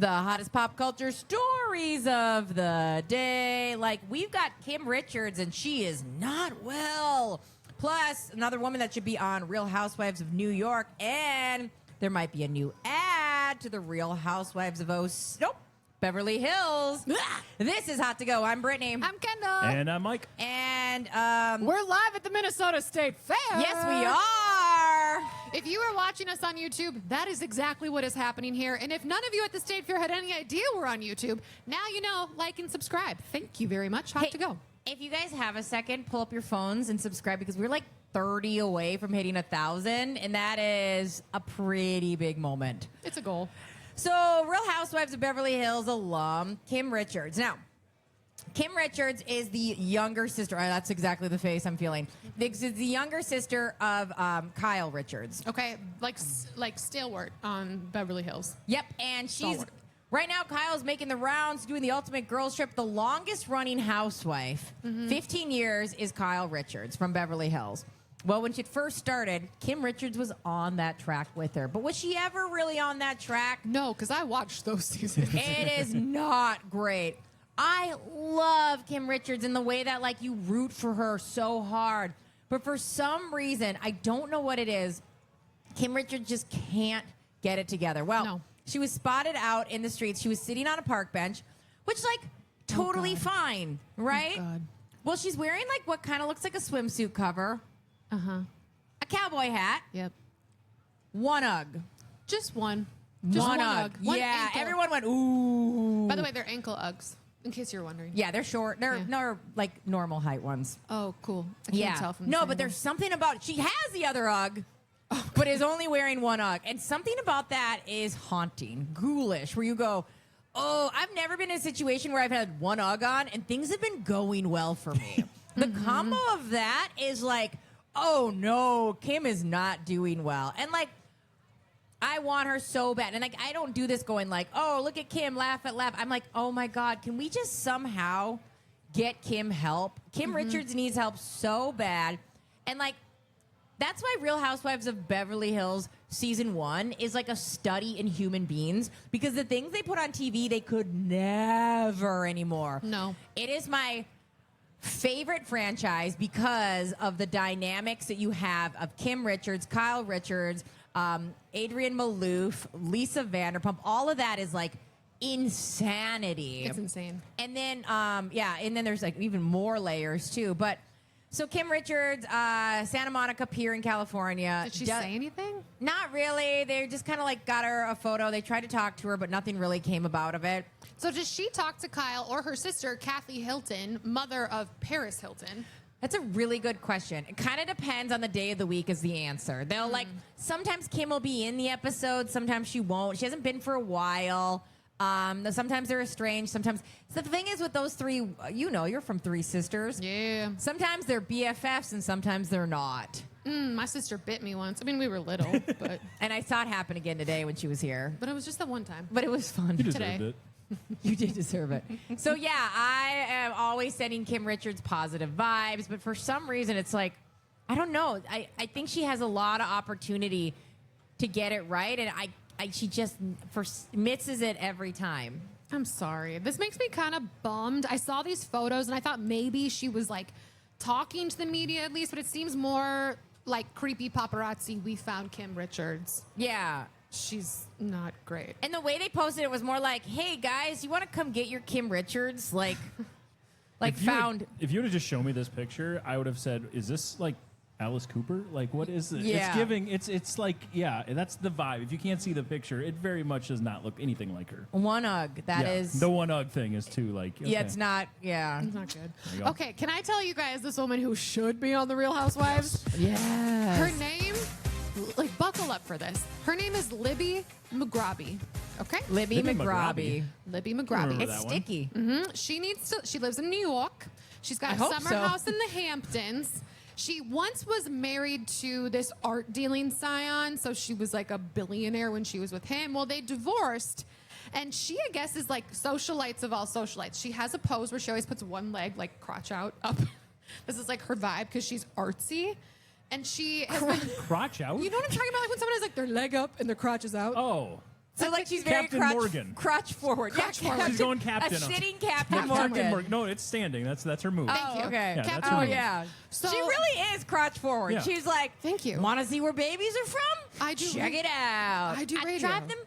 The hottest pop culture stories of the day. Like, we've got Kim Richards, and she is not well. Plus, another woman that should be on Real Housewives of New York. And there might be a new ad to the Real Housewives of Beverly Hills. This is Hot to Go. I'm Brittany. I'm Kendall. And I'm Mike. And we're live at the Minnesota State Fair. yes, we are. If you are watching us on YouTube, that is exactly what is happening here. And if none of you at the State Fair had any idea we're on YouTube, now you know, like and subscribe. Thank you very much. Hot to Go. If you guys have a second, pull up your phones and subscribe because we're like 30 away from hitting 1,000, and that is a pretty big moment. It's a goal. So, Real Housewives of Beverly Hills alum, Kim Richards. Now, Kim Richards is the younger sister. That's exactly the face I'm feeling. This is the younger sister of Kyle Richards. Okay, like Stalwart on Beverly Hills. Yep, and she's... Stalwart. Right now, Kyle's making the rounds, doing the ultimate girls trip. The longest running housewife, 15 years, is Kyle Richards from Beverly Hills. Well, when she first started, Kim Richards was on that track with her. But was she ever really on that track? No, because I watched those seasons. It is not great. I love Kim Richards in the way that, like, you root for her so hard. But for some reason, I don't know what it is, Kim Richards just can't get it together. Well, No. She was spotted out in the streets. She was sitting on a park bench, which, like, totally fine, right? Oh, God. Well, she's wearing, like, what kind of looks like a swimsuit cover. Uh-huh. A cowboy hat. Yep. One UGG. Just one. Just One UGG. UGG. One Yeah, ankle. everyone went, ooh. By the way, they're ankle Uggs, in case you're wondering. Yeah, they're short. They're, Yeah. they're like, normal height ones. Oh, cool. I can't tell from this No, but angle. there's something about she has the other UGG, but is only wearing one UGG, and something about that is haunting, ghoulish. Where you go, oh, I've never been in a situation where I've had one UGG on and things have been going well for me. The combo of that is like, oh no, Kim is not doing well, and like, I want her so bad, and like, I don't do this going like, oh, look at Kim, laugh. I'm like, oh my God, can we just somehow get Kim help? Kim Richards needs help so bad, and like. That's why Real Housewives of Beverly Hills season 1 is like a study in human beings, because the things they put on TV, they could never anymore. No. It is my favorite franchise because of the dynamics that you have of Kim Richards, Kyle Richards, Adrienne Maloof, Lisa Vanderpump. All of that is like insanity. It's insane. And then, and then there's like even more layers too. But so Kim Richards, Santa Monica Pier in California. Did she say anything? Not really. They just kind of like got her a photo. They tried to talk to her, but nothing really came about of it. So does she talk to Kyle or her sister, Kathy Hilton, mother of Paris Hilton? That's a really good question. It kind of depends on the day of the week is the answer. They'll like, sometimes Kim will be in the episode, sometimes she won't. She hasn't been for a while. Sometimes they're estranged. Sometimes. So the thing is with those three, you know, you're from Three Sisters. Yeah. Sometimes they're BFFs and sometimes they're not. My sister bit me once. I mean, we were little, but And I saw it happen again today when she was here. it was just that one time. But it was fun. You deserved Today. it. You did deserve it. So, yeah, I am always sending Kim Richards positive vibes. But for some reason, it's like, I don't know. I think she has a lot of opportunity to get it right. And she just misses it every time. I'm sorry. This makes me kind of bummed. I saw these photos and I thought maybe she was like talking to the media at least, but it seems more like creepy paparazzi. We found Kim Richards. Yeah. She's not great. And the way they posted it was more like, hey, guys, you want to come get your Kim Richards? Like If you would have just shown me this picture, I would have said, is this like Alice Cooper? Like, what is it? Yeah. It's giving, it's like, yeah, that's the vibe. If you can't see the picture, it very much does not look anything like her. One UGG. That Yeah. is. The one UGG thing is too, like, okay. Yeah, it's not. Yeah. It's not good. There you go. Okay, can I tell you guys this woman who should be on The Real Housewives? Yes. Her name, like, buckle up for this. Her name is Libby McGroby. Okay? Libby Libby McGroby. Libby remember McGroby. that It's one. sticky. She lives in New York. She's got I a hope summer so. house in the Hamptons. She once was married to this art dealing scion, so she was like a billionaire when she was with him. Well, they divorced, and she, I guess, is like socialites of all socialites. She has a pose where she always puts one leg, like crotch out, up. This is like her vibe because she's artsy. And she has been, Crotch out? you know what I'm talking about? Like when someone has like their leg up and their crotch is out? Oh. So like she's very Captain Morgan. crotch forward. Crotch yeah, forward. She's going captain. A sitting Captain Captain Morgan. Morgan. No, it's standing. That's her move. Thank you. Okay. Yeah, that's Captain her Oh move. yeah. So- she really is crotch forward. Yeah. She's like, Thank you. Want to see where babies are from? I do. Check it out. I do radio. drive them.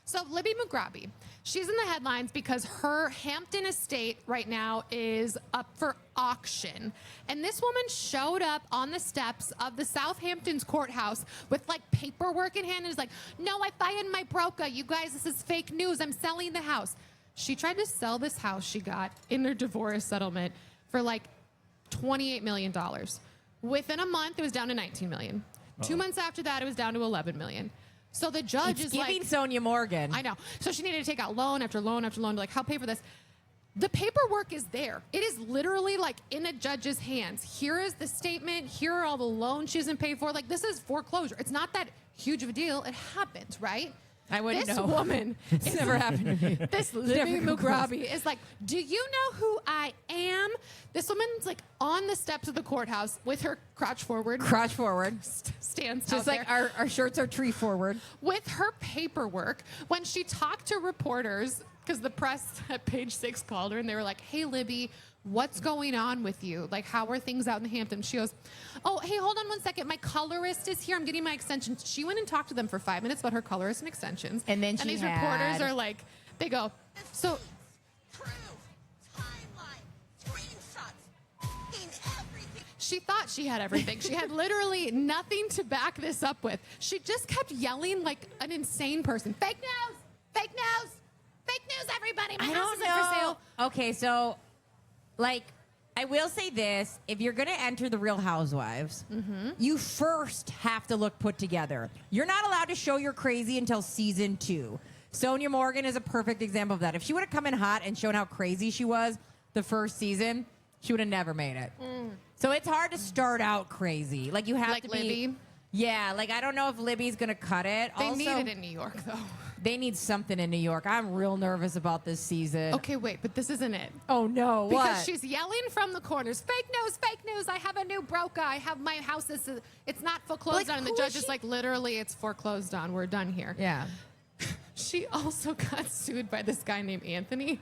So Libby McGraby, she's in the headlines because her Hampton estate right now is up for auction. And this woman showed up on the steps of the Southampton's courthouse with like paperwork in hand and is like, no, I fired my broker. You guys, this is fake news. I'm selling the house. She tried to sell this house she got in their divorce settlement for like $28 million. Within a month, it was down to $19 million. 2 months after that, it was down to $11 million. So the judge It's is giving like, Sonia Morgan. I know. So she needed to take out loan after loan after loan to like help pay for this. The paperwork is there. It is literally like in a judge's hands. Here is the statement. Here are all the loans she hasn't paid for. Like this is foreclosure. It's not that huge of a deal. It happened, right? I wouldn't this know. woman, It's never happened to me. this Libby McGraby is like, do you know who I am? This woman's like on the steps of the courthouse with her crotch forward. Crotch forward. Stands Just out like there. our shirts are tree forward. With her paperwork, when she talked to reporters, because the press at Page 6 called her and they were like, hey, Libby, what's going on with you? Like, how are things out in the Hamptons? She goes, oh, hey, hold on one second. My colorist is here. I'm getting my extensions. She went and talked to them for 5 minutes about her colorist and extensions. And then she these had- reporters are like, they go, so Proof, timeline, screenshots, in everything. she thought she had everything. She had literally nothing to back this up with. She just kept yelling like an insane person. Fake news! Fake news! Fake news, everybody! My I house don't isn't for know. sale. Okay, so like I will say this: if you're going to enter the Real Housewives, you first have to look put together. You're not allowed to show you're crazy until season 2. Sonia Morgan is a perfect example of that. If she would have come in hot and shown how crazy she was the first season, she would have never made it. So it's hard to start out crazy. Like you have Like to be. Libby? Yeah, like I don't know if Libby's going to cut it. They also, need it in New York, though. they need something in New York. I'm real nervous about this season. Okay, wait, but this isn't it. Oh no! Because what? she's yelling from the corners, fake news, I have a new broker, I have my house, it's not foreclosed Like, on. And the who judge is is she? like, literally, it's foreclosed on, we're done here. Yeah. She also got sued by this guy named Anthony,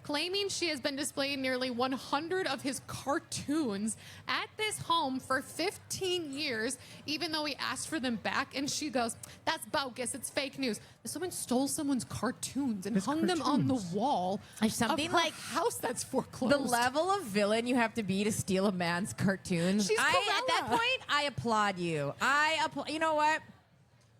claiming she has been displaying nearly 100 of his cartoons at this home for 15 years, even though he asked for them back. And she goes, that's bogus. It's fake news. This woman stole someone's cartoons and hung them on the wall There's something of her like house that's foreclosed. The level of villain you have to be to steal a man's cartoons. She's At that Cruella. point, I applaud you. You know what?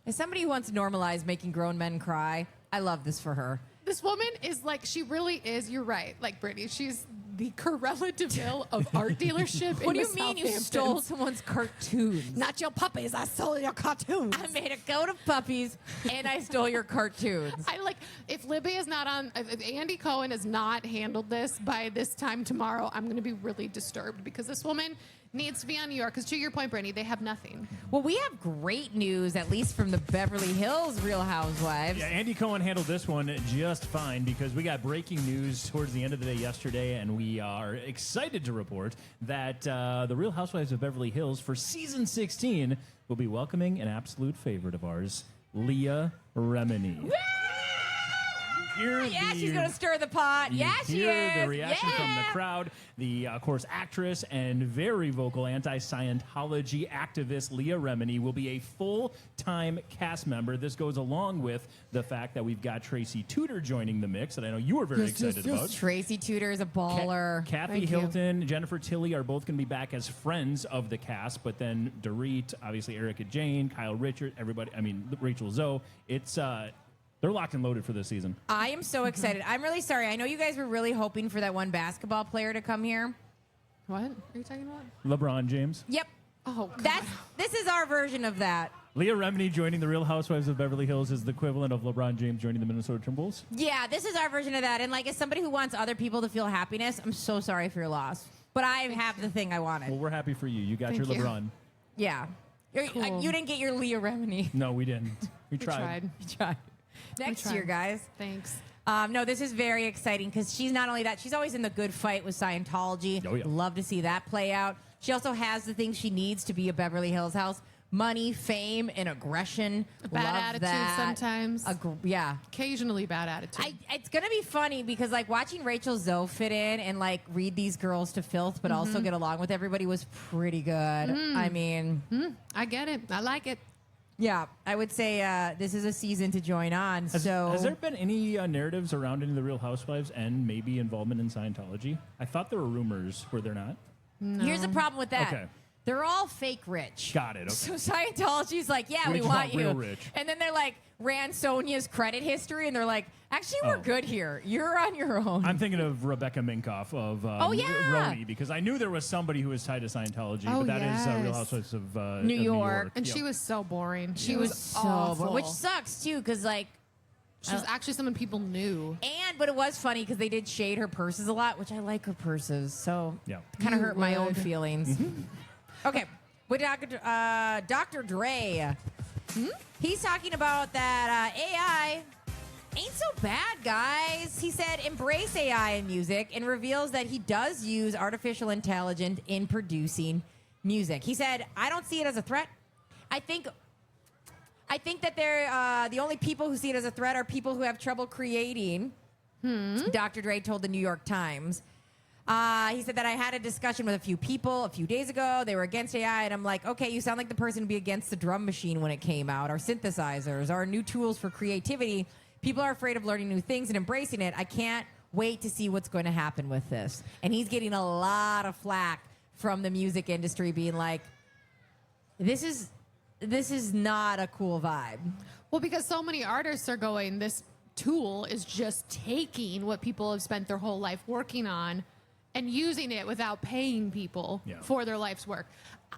As somebody who wants to normalize making grown men cry, I love this for her. This woman is like, she really is, you're right, like Brittany, she's the Corella DeVille of art dealership. What do in you the mean you Southamptons. stole someone's cartoons? Not your puppies, I stole your cartoons. I made a goat of puppies and I stole your cartoons. I like, if Libby is not on, if Andy Cohen has not handled this by this time tomorrow, I'm going to be really disturbed because this woman needs to be on New York. Because to your point, Brittany, they have nothing. Well, we have great news, at least from the Beverly Hills Real Housewives. Yeah, Andy Cohen handled this one just fine because we got breaking news towards the end of the day yesterday, and we are excited to report that the Real Housewives of Beverly Hills for season 16 will be welcoming an absolute favorite of ours, Leah Remini. Yeah, she's going to stir the pot. You Yeah, she hear is. the reaction from the Yeah. crowd. The, of course, actress and very vocal anti-Scientology activist Leah Remini will be a full-time cast member. This goes along with the fact that we've got Tracy Tudor joining the mix, that I know you were very excited about. Tracy Tudor is a baller. Kathy Thank you. Hilton, Jennifer Tilly are both going to be back as friends of the cast, but then Dorit, obviously Erica Jane, Kyle Richard, everybody, I mean, Rachel Zoe. It's, they're locked and loaded for this season. I am so excited. I'm really sorry. I know you guys were really hoping for that one basketball player to come here. What are you talking about? LeBron James. Yep. Oh, God. This is our version of that. Leah Remini joining the Real Housewives of Beverly Hills is the equivalent of LeBron James joining the Minnesota Timberwolves. Yeah, this is our version of that. And like, as somebody who wants other people to feel happiness, I'm so sorry for your loss. But I have the thing I wanted. Well, we're happy for you. You got Thank your you. LeBron. Yeah. Cool. You didn't get your Leah Remini. No, we didn't. We We tried. You tried. Next tried. year, guys. Thanks. No, this is very exciting because she's not only that, she's always in the good fight with Scientology. Oh, yeah. Love to see that play out. She also has the things she needs to be a Beverly Hills house. money, fame, and aggression. A bad Love attitude that. sometimes. Yeah. Occasionally bad attitude. It's gonna be funny because like watching Rachel Zoe fit in and like read these girls to filth, but also get along with everybody was pretty good. I mean, I get it. I like it. yeah, I would say this is a season to join on. Has there been any narratives around any of the Real Housewives and maybe involvement in Scientology? I thought there were rumors. Were there not? Here's the problem with that. Okay. They're all fake rich. Got it. Okay. So Scientology's like, yeah, We we want want you. real rich. And then they're like, ran Sonia's credit history, and they're like, actually, we're Oh. good here. You're on your own. I'm thinking of Rebecca Minkoff of Oh, yeah. Roni, because I knew there was somebody who was tied to Scientology, Oh, but that is Real yes. Housewives of New York. And Yep. she was so boring. She She was was so awful. bored, which sucks too, because like, She was actually someone people knew. but it was funny because they did shade her purses a lot, which I like her purses, so Yeah. kind of You hurt my own would. feelings. Okay, with Dr. Dre, he's talking about that AI ain't so bad, guys. He said embrace AI in music and reveals that he does use artificial intelligence in producing music. He said, I don't see it as a threat. I think that they're the only people who see it as a threat are people who have trouble creating. Dr. Dre told the New York Times. He said that I had a discussion with a few people a few days ago. They were against AI, and I'm like, okay, you sound like the person to be against the drum machine when it came out, our synthesizers, our new tools for creativity. People are afraid of learning new things and embracing it. I can't wait to see what's going to happen with this. And he's getting a lot of flack from the music industry, being like, this is not a cool vibe. Well, because so many artists are going, this tool is just taking what people have spent their whole life working on and using it without paying people Yeah. for their life's work.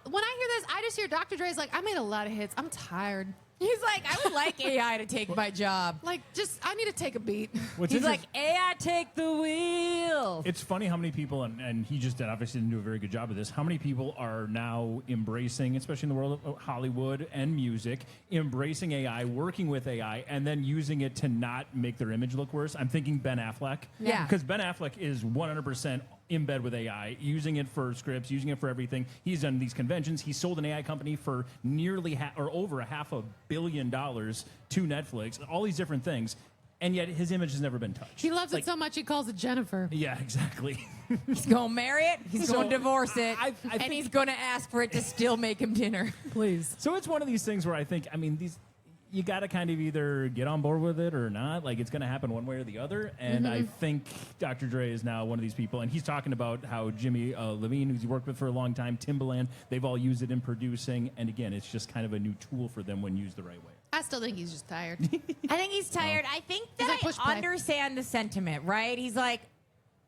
When I hear this, I just hear Dr. Dre's like, I made a lot of hits. I'm tired. He's like, I would like AI to take my job. Like, just, I need to take a beat. What's He's like, interest- AI, take the wheel. It's funny how many people, and he just obviously didn't do a very good job of this, how many people are now embracing, especially in the world of Hollywood and music, embracing AI, working with AI, and then using it to not make their image look worse. I'm thinking Ben Affleck. Yeah. Because Ben Affleck is 100% in bed with AI, using it for scripts, using it for everything. He's done these conventions. He sold an AI company for nearly over $500 million to Netflix, all these different things. And yet his image has never been touched. He loves Like, it so much he calls it Jennifer. Yeah, exactly. He's going to marry it. He's So, going to divorce it. I and think- he's going to ask for it to still make him dinner. Please. So it's one of these things where I think, I mean, you got to kind of either get on board with it or not. Like, it's going to happen one way or the other. And I think Dr. Dre is now one of these people. And he's talking about how Jimmy Levine, who's he worked with for a long time, Timbaland, they've all used it in producing. And again, it's just kind of a new tool for them when used the right way. I still think he's just tired. I think he's tired. I think that like, push play. I understand the sentiment, right? He's like,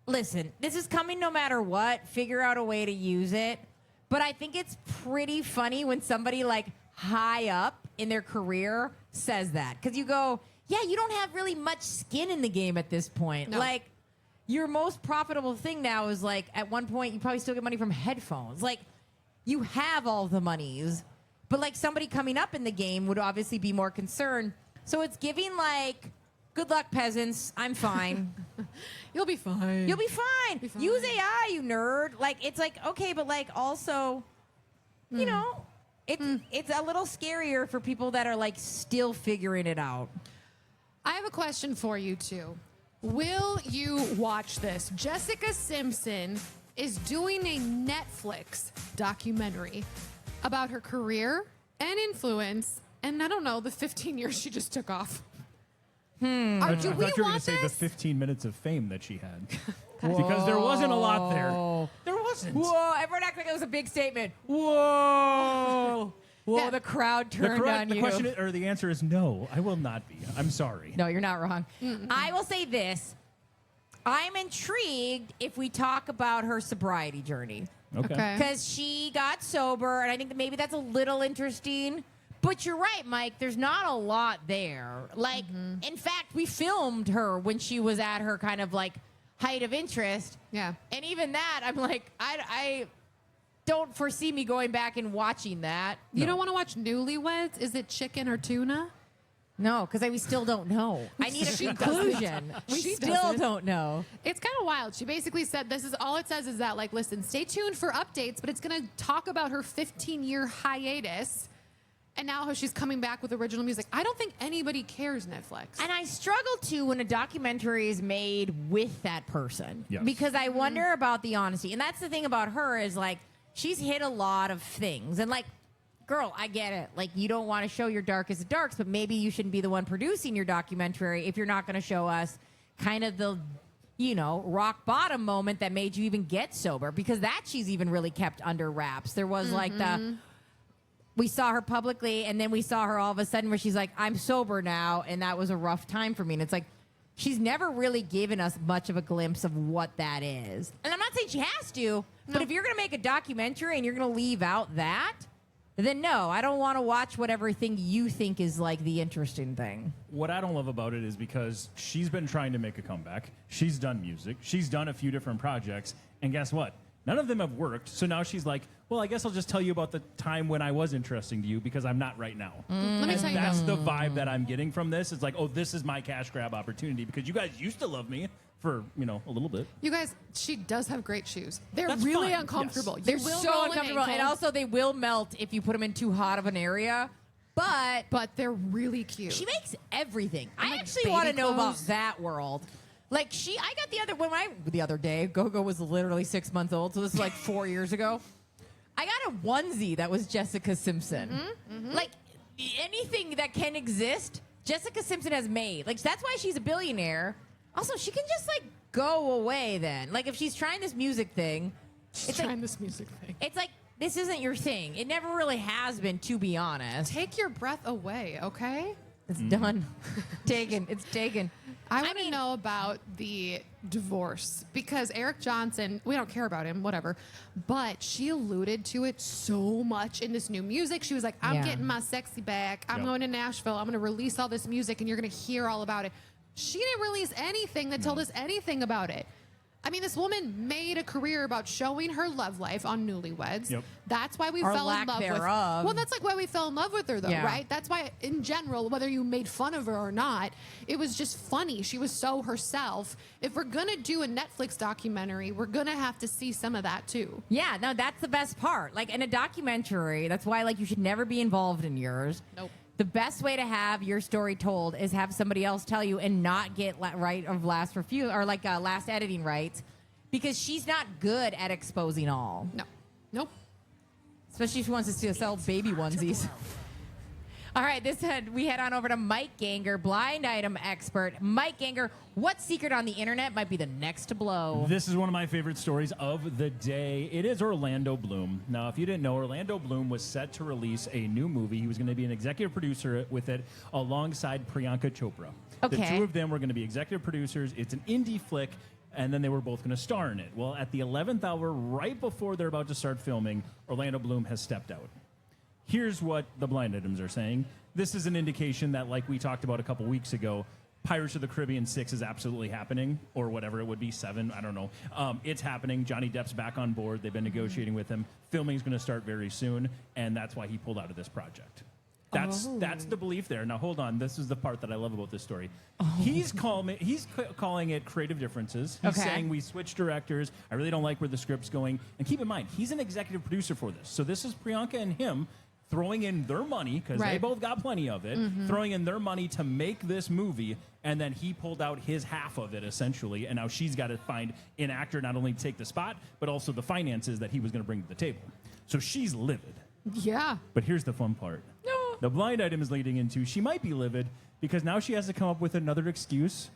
listen, this is coming no matter what. Figure out a way to use it. But I think it's pretty funny when somebody like high up in their career says that. Because you go, yeah, you don't have really much skin in the game at this point. No. Like, your most profitable thing now is like, at one point, you probably still get money from headphones. Like, you have all the monies. But like somebody coming up in the game would obviously be more concerned. So it's giving like, good luck, peasants. I'm fine. You'll be fine. You'll be fine. Be fine. Use AI, you nerd. Like, it's like, okay, but like also, you know, it's a little scarier for people that are like still figuring it out. I have a question for you two. Will you watch this? Jessica Simpson is doing a Netflix documentary about her career and influence, and I don't know, the 15 years she just took off. Do I we thought you were going to want say the this? 15 minutes of fame that she had. Because there wasn't a lot there. There wasn't. Whoa, everyone acted like it was a big statement. Whoa. Whoa, Yeah. the crowd turned on The you. question or the answer is no. I will not be. I'm sorry. No, you're not wrong. I will say this. I'm intrigued if we talk about her sobriety journey. Okay. Because she got sober, and I think that maybe that's a little interesting. But you're right, Mike. There's not a lot there. Like, in fact, we filmed her when she was at her kind of like height of interest. Yeah. And even that, I'm like, I don't foresee me going back and watching that. You don't want to watch Newlyweds? Is it chicken or tuna? No, because we still don't know. I need a She conclusion. We She still doesn't. don't know. It's kind of wild. She basically said this is all it says is that, like, listen, stay tuned for updates, but it's going to talk about her 15-year hiatus And now how she's coming back with original music. I don't think anybody cares, Netflix. And I struggle too when a documentary is made with that person. Yes. Because I wonder about the honesty. And that's the thing about her is like, she's hit a lot of things. And like, girl, I get it. Like, you don't want to show your darkest of darks, but maybe you shouldn't be the one producing your documentary if you're not going to show us kind of the, rock bottom moment that made you even get sober. Because that she's even really kept under wraps. There was like we saw her publicly, and then we saw her all of a sudden where she's like, I'm sober now, and that was a rough time for me. And it's like, she's never really given us much of a glimpse of what that is. And I'm not saying she has to, but if you're going to make a documentary and you're going to leave out that, then no, I don't want to watch whatever thing you think is like the interesting thing. What I don't love about it is because she's been trying to make a comeback. She's done music. She's done a few different projects. And guess what? None of them have worked. So now she's like, well, I guess I'll just tell you about the time when I was interesting to you because I'm not right now. Let me tell you That's the vibe that I'm getting from this. It's like, oh, this is my cash grab opportunity because you guys used to love me for, a little bit. You guys, she does have great shoes. They're That's really fine, uncomfortable. yes. They're You will so roll an uncomfortable. And ankle, also, they will melt if you put them in too hot of an area. But they're really cute. she makes everything. And, I like, actually baby want to know about clothes. that world. Like I got the other day, Gogo was literally 6 months old, so this is like 4 years ago. I got a onesie that was Jessica Simpson. Like anything that can exist, Jessica Simpson has made. Like that's why she's a billionaire. Also, she can just like go away then. Like if she's trying this music thing, She's trying this music thing. it's like this isn't your thing. It never really has been, to be honest. Take your breath away, okay? It's done. Taken. It's taken. I want to know about the divorce because Eric Johnson, we don't care about him, whatever, but she alluded to it so much in this new music. She was like, I'm Yeah. getting my sexy back. I'm Yep. going to Nashville. I'm going to release all this music and you're going to hear all about it. She didn't release anything that told us anything about it. I mean, this woman made a career about showing her love life on Newlyweds. Yep. That's why we Or fell in lack love thereof. with. Well, that's like why we fell in love with her, though, Yeah. right? That's why, in general, whether you made fun of her or not, it was just funny. She was so herself. If we're gonna do a Netflix documentary, we're gonna have to see some of that too. Yeah, no, that's the best part. Like in a documentary, that's why like you should never be involved in yours. Nope. The best way to have your story told is have somebody else tell you and not get right of last refusal or like last editing rights, because she's not good at exposing all. No. Nope. Especially if she wants us to sell baby onesies. All right, we head on over to Mike Ganger, blind item expert. Mike Ganger, what secret on the internet might be the next to blow? This is one of my favorite stories of the day. It is Orlando Bloom. Now, if you didn't know, Orlando Bloom was set to release a new movie. He was going to be an executive producer with it alongside Priyanka Chopra. The Okay. two of them were going to be executive producers. It's an indie flick, and then they were both going to star in it. Well, at the 11th hour, right before they're about to start filming, Orlando Bloom has stepped out. Here's what the blind items are saying. This is an indication that, like we talked about a couple weeks ago, Pirates of the Caribbean 6 is absolutely happening, or whatever it would be, 7, I don't know. It's happening. Johnny Depp's back on board. They've been negotiating with him. Filming is going to start very soon, and that's why he pulled out of this project. That's the belief there. Now, hold on. This is the part that I love about this story. He's calling it creative differences. He's Okay. saying we switched directors. I really don't like where the script's going. And keep in mind, he's an executive producer for this. So this is Priyanka and him throwing in their money, because they Right. both got plenty of it, throwing in their money to make this movie, and then he pulled out his half of it, essentially, and now she's got to find an actor not only to take the spot, but also the finances that he was going to bring to the table. So she's livid. Yeah. But here's the fun part. No. The blind item is leading into she might be livid because now she has to come up with another excuse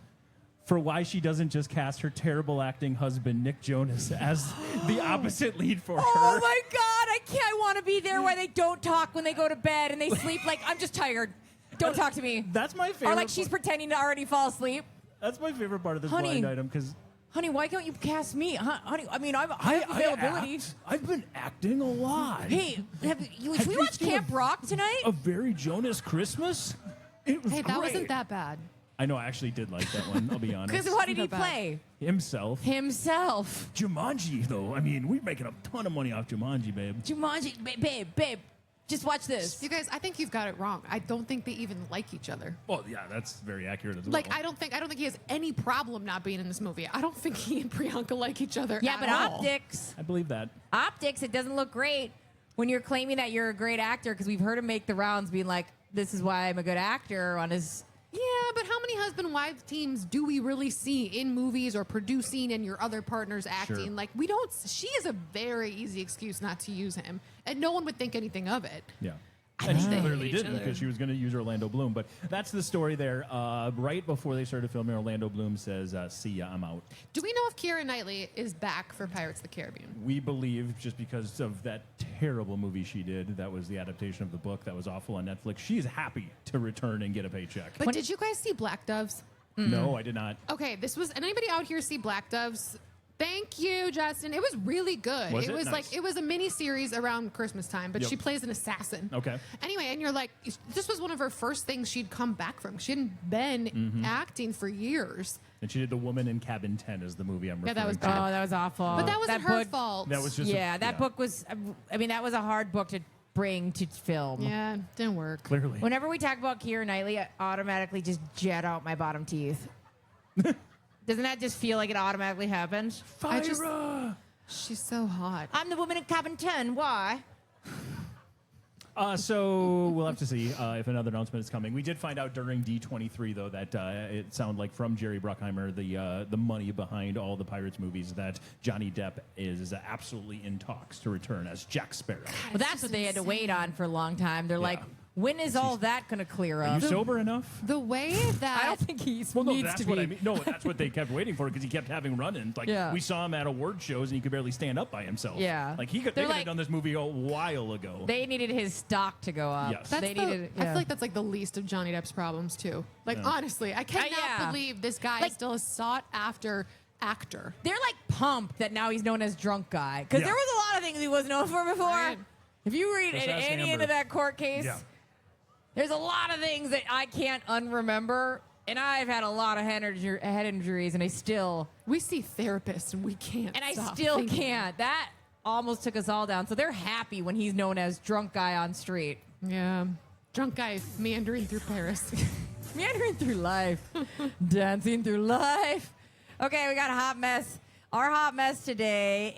for why she doesn't just cast her terrible acting husband, Nick Jonas, as the opposite lead for Oh her. my God, I can't. I want to be there where they don't talk when they go to bed and they sleep like, I'm just tired. Don't talk to me. That's my favorite. Or like she's pretending to already fall asleep. That's my favorite part of this Honey. blind item because Honey, why can't you cast me? Honey, I mean, I have availability. I've been acting a lot. Hey, should Have we you watch seen Camp Rock tonight? A very Jonas Christmas? It was Hey, that great. wasn't that bad. I know, I actually did like that one, I'll be honest. Because what did he Not bad. play? Himself. Himself. Jumanji, though. I mean, we're making a ton of money off Jumanji, babe. Jumanji, babe, just watch this. You guys, I think you've got it wrong. I don't think they even like each other. Well, yeah, that's very accurate as well. Like, I don't think he has any problem not being in this movie. I don't think he and Priyanka like each other. Yeah, at but all. optics, I believe that. it doesn't look great. when you're claiming that you're a great actor, because we've heard him make the rounds being like, this is why I'm a good actor on his... Yeah, but how many husband-wife teams do we really see in movies or producing and your other partners acting? Sure. Like, we don't... She is a very easy excuse not to use him. And no one would think anything of it. Yeah. I And think she they clearly hate each didn't other. because she was going to use Orlando Bloom. But that's the story there. Right before they started filming, Orlando Bloom says, see ya, I'm out. Do we know if Keira Knightley is back for Pirates of the Caribbean? We believe, just because of that terrible movie she did, that was the adaptation of the book that was awful on Netflix, she is happy to return and get a paycheck. But did you guys see Black Doves? No, I did not. Okay, this was... Anybody out here see Black Doves? Thank you, Justin. It was really good. Was it? was Nice. like it was a mini series around Christmas time, but Yep. she plays an assassin. Okay. Anyway, and you're like, this was one of her first things she'd come back from. She hadn't been Mm-hmm. acting for years. And she did The Woman in Cabin 10 is the movie I'm referring Yeah, that was to. bad. Oh, that was awful. But that wasn't her book- fault. That was just Yeah, that book was... I mean, that was a hard book to bring to film. Yeah, didn't work. Clearly. Whenever we talk about Keira Knightley, I automatically just jet out my bottom teeth. Doesn't that just feel like it automatically happens? I just- She's so hot. I'm the woman in cabin 10. Why? So we'll have to see if another announcement is coming. We did find out during D23, though, that it sounded like from Jerry Bruckheimer, the money behind all the Pirates movies, that Johnny Depp is absolutely in talks to return as Jack Sparrow. Well, that's what they had to wait on for a long time. They're like, when is all that going to clear Are up? you sober enough? The way that I don't think he Well, no, needs that's to what be. I mean. No, that's what they kept waiting for because he kept having run-ins. Like Yeah. we saw him at award shows and he could barely stand up by himself. Yeah. like they They're could have like- done this movie a while ago. They needed his stock to go up. Yes. That's They the- needed. I feel like that's like the least of Johnny Depp's problems too. Like honestly, I cannot yeah. believe this guy Like- is still a sought after actor. They're like pumped that now he's known as drunk guy because Yeah. there was a lot of things he was known for before. Right. If you read Just ask any Amber. into that court case, Yeah. there's a lot of things that I can't unremember, and I've had a lot of head injuries, and I still We see therapists and we can't. and I stop still thinking. can't. That almost took us all down. So they're happy when he's known as drunk guy on street. Yeah, drunk guy meandering through Paris. Meandering through life, dancing through life. Okay, we got a hot mess. Our hot mess today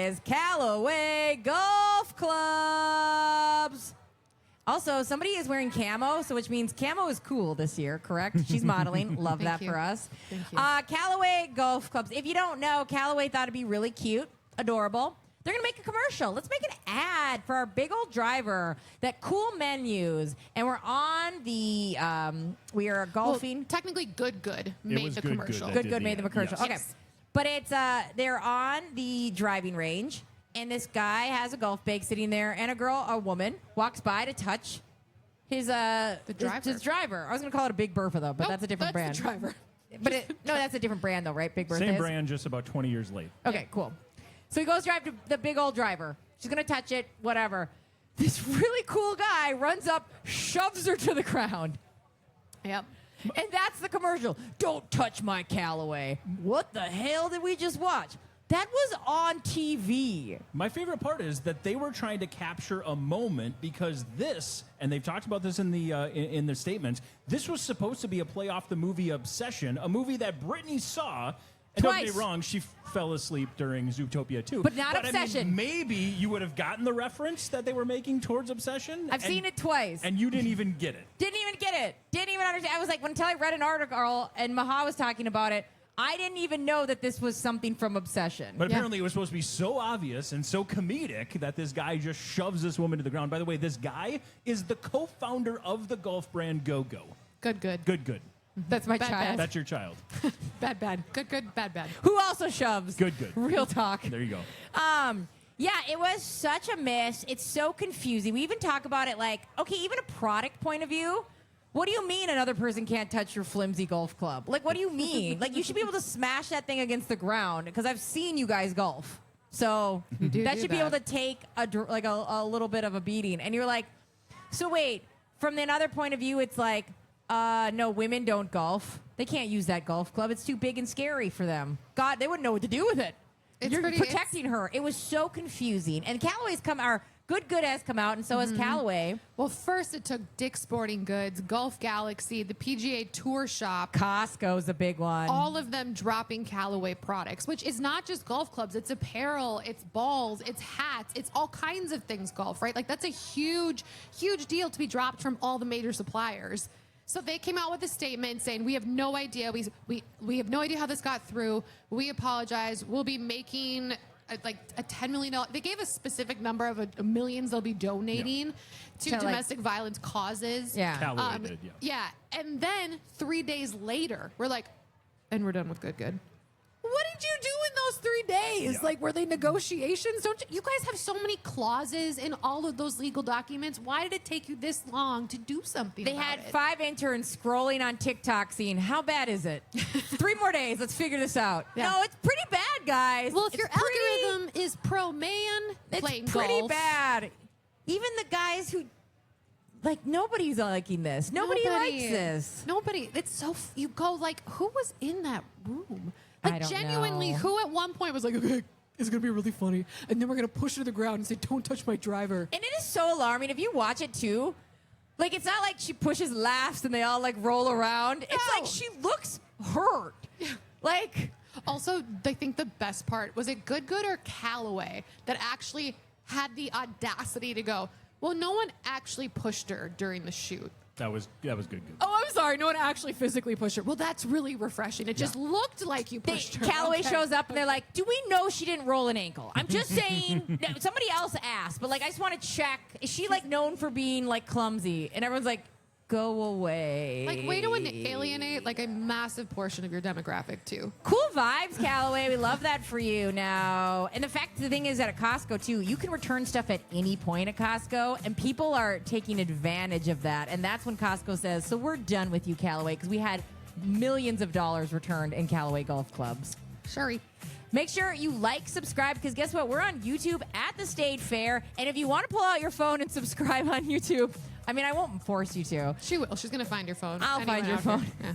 is Callaway Golf Clubs. Also, somebody is wearing camo, so which means camo is cool this year, correct? She's modeling. Love Thank that you. for us. Thank you. Callaway Golf Clubs. If you don't know, Callaway thought it'd be really cute, adorable. They're going to make a commercial. Let's make an ad for our big old driver that cool men use. And we're on the, we are golfing. Well, technically, Good made was the Good Good commercial. that Good did Good the made the ad, commercial. yes. Okay. Yes. But it's they're on the driving range, and this guy has a golf bag sitting there, and a woman, walks by to touch his driver. his driver. I was gonna call it a Big Bertha though, but Nope, that's a different brand. The driver. But no, that's a different brand though, right? Big Bertha. Same is? brand, just about 20 years late. Okay, cool. So he goes drive to the big old driver. She's gonna touch it, whatever. This really cool guy runs up, shoves her to the ground. Yep. And that's the commercial. Don't touch my Callaway. What the hell did we just watch? That was on TV. My favorite part is that they were trying to capture a moment because this, and they've talked about this in the in their statements, this was supposed to be a play off the movie Obsession, a movie that Brittany saw. And don't get Twice. me wrong, she fell asleep during Zootopia 2. But not I mean, Obsession. maybe you would have gotten the reference that they were making towards Obsession. I've seen it twice. And you didn't even get it. Didn't even get it. Didn't even understand. I was like, until I read an article and Maha was talking about it, I didn't even know that this was something from Obsession. But Yeah. apparently it was supposed to be so obvious and so comedic that this guy just shoves this woman to the ground. By the way, this guy is the co-founder of the golf brand Go-Go. Good. Good. That's my Bad, child. bad. That's your child. Bad. Good. Bad. Who also shoves. Good. Real talk. There you go. Yeah, it was such a miss. It's so confusing. We even talk about it like, okay, even a product point of view. What do you mean another person can't touch your flimsy golf club? Like, what do you mean? Like, you should be able to smash that thing against the ground because I've seen you guys golf. So do that do should be able to that. take a little bit of a beating. And you're like, so wait, from another point of view, it's like, no, women don't golf. They can't use that golf club. It's too big and scary for them. God, they wouldn't know what to do with it. It's You're pretty- protecting her. It was so confusing. And Callaway's Good has come out, and so has Callaway. Well, first it took Dick's Sporting Goods, Golf Galaxy, the PGA Tour Shop. Costco's a big one. All of them dropping Callaway products, which is not just golf clubs. It's apparel, it's balls, it's hats, it's all kinds of things golf, right? Like that's a huge, huge deal to be dropped from all the major suppliers. So they came out with a statement saying, we have no idea. We have no idea how this got through. We apologize. We'll be making like a $10 million. They gave a specific number of millions they'll be donating to domestic violence causes. Yeah. Callaway did, yeah. Yeah. And then 3 days later, we're like, and we're done with Good. What did you do in those 3 days? Yeah. Like, were they negotiations? You guys have so many clauses in all of those legal documents. Why did it take you this long to do something They about had it? 5 interns scrolling on TikTok saying, how bad is it? 3 more days. Let's figure this out. Yeah. No, it's pretty bad, guys. Well, if It's your pretty- algorithm is pro-man playing it's pretty golf, bad. Even the guys who, like, nobody's liking this. Nobody likes this. Nobody. It's so. You go like, who was in that room? I Like, don't genuinely, know. who at one point was like, okay, it's gonna be really funny, and then we're gonna push her to the ground and say, don't touch my driver. And it is so alarming. If you watch it, too, like, it's not like she pushes, laughs, and they all, like, roll around. It's No. like she looks hurt. Like, Also, I think the best part was it Good or Callaway that actually had the audacity to go, well, no one actually pushed her during the shoot. That was good. Oh, I'm sorry. No one actually physically pushed her. Well, that's really refreshing. It just looked like you pushed her. Callaway Okay. shows up, and they're like, do we know she didn't roll an ankle? I'm just saying. No, somebody else asked, but, like, I just want to check. Is she, like, known for being, like, clumsy? And everyone's like, go away. Like, way to alienate, like, a massive portion of your demographic, too. Cool vibes, Callaway. We love that for you now. And the thing is that at Costco, too, you can return stuff at any point at Costco, and people are taking advantage of that. And that's when Costco says, so we're done with you, Callaway, because we had millions of dollars returned in Callaway golf clubs. Sorry. Make sure you like, subscribe, because guess what? We're on YouTube at the State Fair. And if you want to pull out your phone and subscribe on YouTube, I mean, I won't force you to. She will. She's going to find your phone. I'll Anyone find your out here. phone. Yeah.